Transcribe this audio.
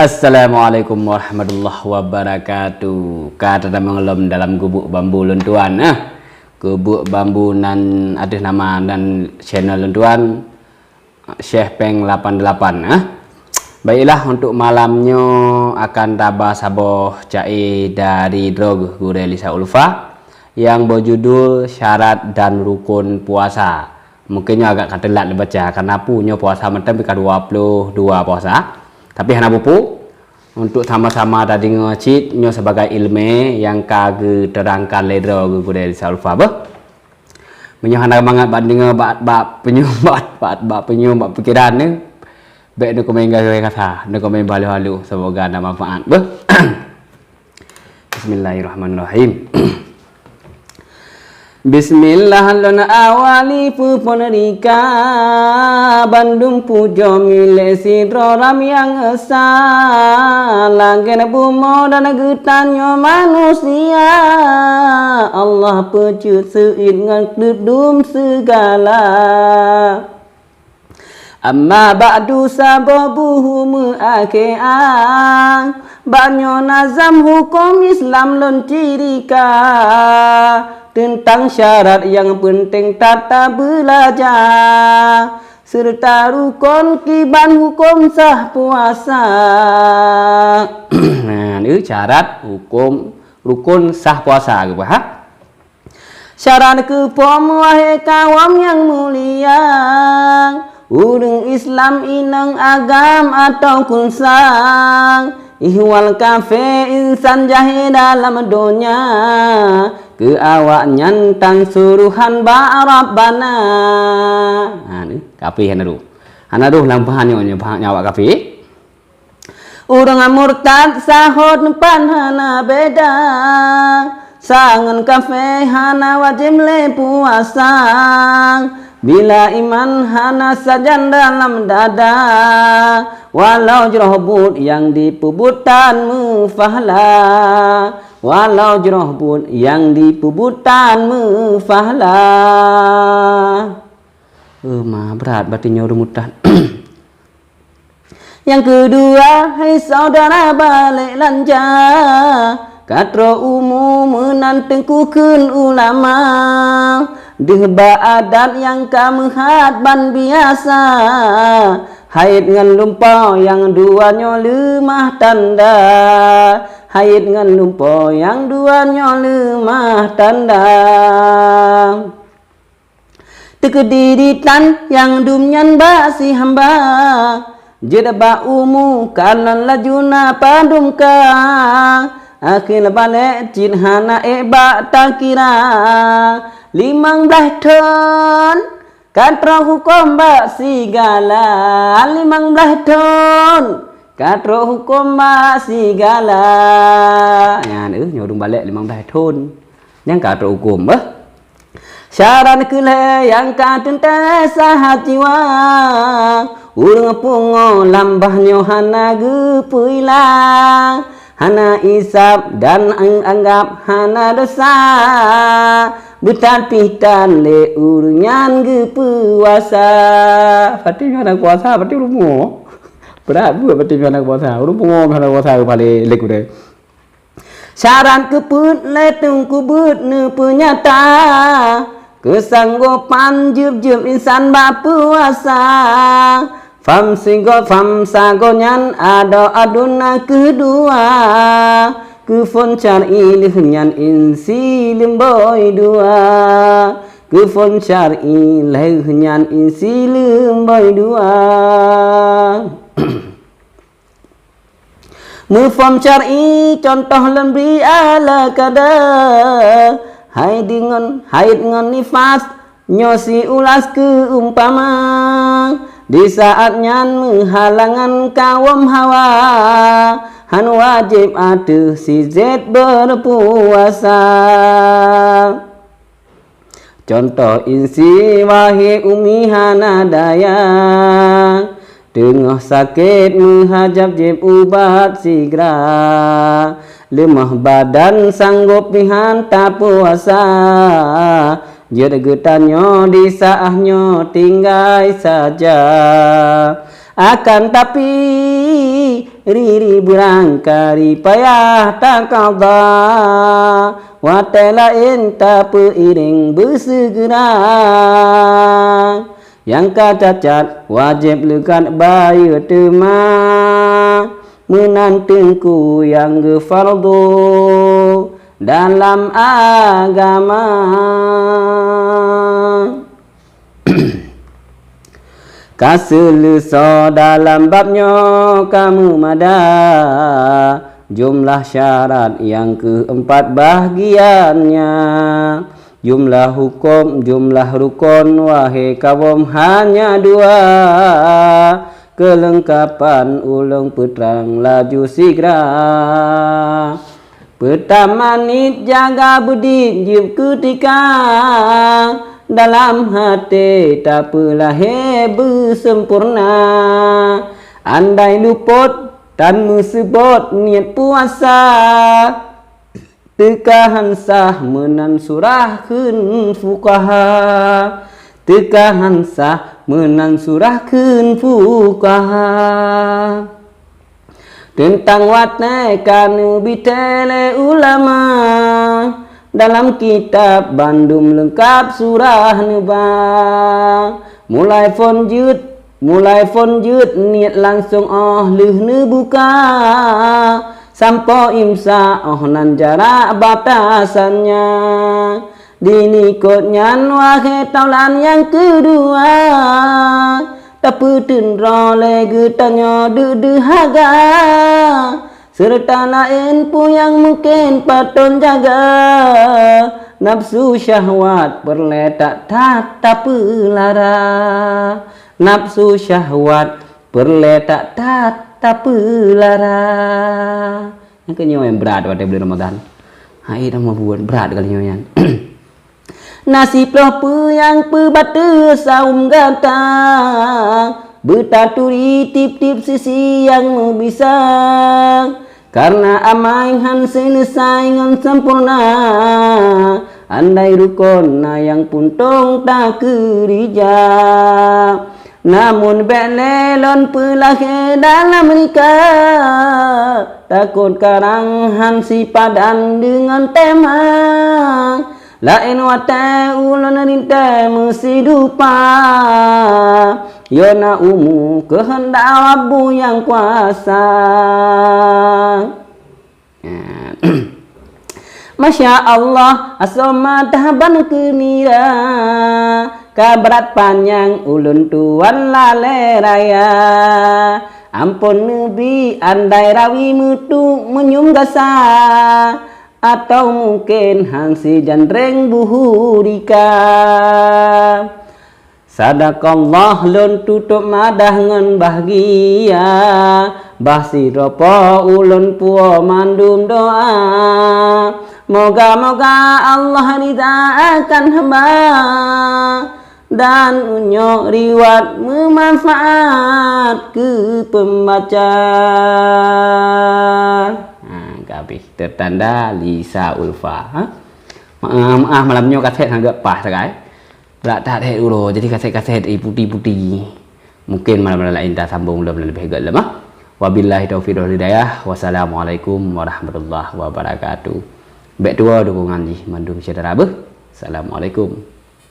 Assalamualaikum warahmatullahi wabarakatuh. Kata mengelom dalam gubuk bambu lentuan. Gubuk bambu nan ada nama dan channel lentuan Syekh Peng 88. Baiklah, untuk malamnya akan tabah saboh cai dari drog Gurelisa Ulfa yang berjudul syarat dan rukun puasa. Mungkinnya agak katelat dibaca karena punya puasa macam 22 puasa. Tapi hana bupu untuk sama-sama tadi ngecit nyo sebagai ilmu yang kage terangkan ledro gude salfa bah. Menyohana banget banding bab penyumbat pikiran ni. Baik nak komen gaya kata, nak komen balu-halu, semoga ada manfaat bah. Bismillahirrahmanirrahim. Bismillah lon awali puponrika Bandung pujo mile sidroram yang esa Langgen bumo dan getanyo manusia Allah pecut seuit ngedudum segala Amma ba'du sababuhu mu'ake'an Banyo nazam hukum Islam lon cirika tentang syarat yang penting tata belajar serta rukun kiban hukum sah puasa. Nah, ini syarat hukum rukun sah puasa gitu ha. Syarat kepom wahai kawam yang mulia, urang Islam inang agam atau kulsang. Ihwal kafe insan jahil dalam dunia ke awak nyantang suruhan ba'rabbana. Nah ni kafe hanaduh lampahannya awak kafe. Urang murtad sahod pan hana beda sangan kafe hana wajib le puasa bila iman hana sajan dalam dada walau jerohbut yang dipubutan mufahla walau jerohbut yang dipubutan mufahla berat batinnya rumutan. Yang kedua, hai saudara balik lanja katro umum menantengkukeun ulama dehba adat yang kamuhat ban biasa haid ngan lumpau yang duanya lemah tanda haid ngan lumpau yang duanya lemah tanda tekediditan yang dumnyan basi hamba jedaba umu kanan lajuna padumka akhir balik cinhana eba takira 15 ton katro hukum bak sigala 15 ton katro hukum bak sigala ya nữa nhổ đúng balik 15 ton yang katro hukum bah syarat kele yang katente sahat jiwa urang pungo lambahnya hana gepuilang hana isap dan anggap hana dosa butan pitan le urunyan gepuasa pati hana puasa pati rumo berat buat pati hana puasa rumo hana puasa pale lek udah syarat keput le tungku but ne penyata kesanggupan jub insan bapuasa fam singo fam sagonyan ada aduna kedua kufon syar'i lihunyan insi lemboy dua kufon syar'i lihunyan insi lemboy dua mufam syar'i contoh lembri ala kada haid ngan nifas nyosi ulas keumpama di saat nyan menghalangan kawam hawa han wajib atuh si zet berpuasa contoh insi wahi umi hana daya tengah sakit menghajab jib ubat sigra lemah badan sanggup dihantar puasa jadi getanyo di saahnya tinggal saja akan tapi riri berangkari payah tak qada watai lain tak periring bersegera yang cacat wajib lekat bayar tema menantengku yang fardu dalam agama. Kaselesa dalam babnya kamu mada jumlah syarat yang keempat bahagiannya jumlah hukum jumlah rukun wahai kaum hanya dua kelengkapan ulang peterang laju segera pertama nit jaga budi jiw ketika dalam hati tak apalah bersempurna andai luput dan musibot niat puasa tekahan sah menan surahkeun fuqaha tekahan sah menan surahkeun fuqaha tentang watne kanu bitele ulama dalam kitab Bandung lengkap surah nebang mulai fonjut niat langsung leuh ne buka sampo imsa nan jarak batasannya dinikutnya wahai taulan yang kedua tapi tenrole getanya dehaga serta lain pun yang mungkin patut jaga nafsu syahwat perletak tak pelara nafsu syahwat perletak tak pelara yang kenyo yang berat pada bulan Ramadan hai dah mau buat berat kali nyoyan nasib loh yang pebatu saum gantang bertaturi tip-tip sisi yang bisa karena amai han selesai dengan sempurna andai rukun yang puntung tak kerja namun belelon pelahir dalam nikah takut karang han si padan dengan tema lain wate ulun rinta mesti dupa yona umu kehendak Rabbu yang kuasa. Masya Allah asoma tahaban kenira kabrat panjang ulun tuan lale raya ampun nebi andai rawi mutu menyunggasa atau mungkin hangsi jandreng buhurika sadaqallah lun tutup madah ngan bahagia bahsi ropo ulun puo mandum doa moga-moga Allah ridhakan hamba dan unyo riwat memanfaat ke pembaca. Habis tertanda Lisa Ulfa maaf malamnya kaset agak pas sekali berat tak ada dulu jadi kaset-kaset putih-putih mungkin malam-malam lain tak sambung lebih baik lemah wabillahi taufiq wal hidayah wassalamualaikum warahmatullahi wabarakatuh baik dua dukungan di mandung cedera assalamualaikum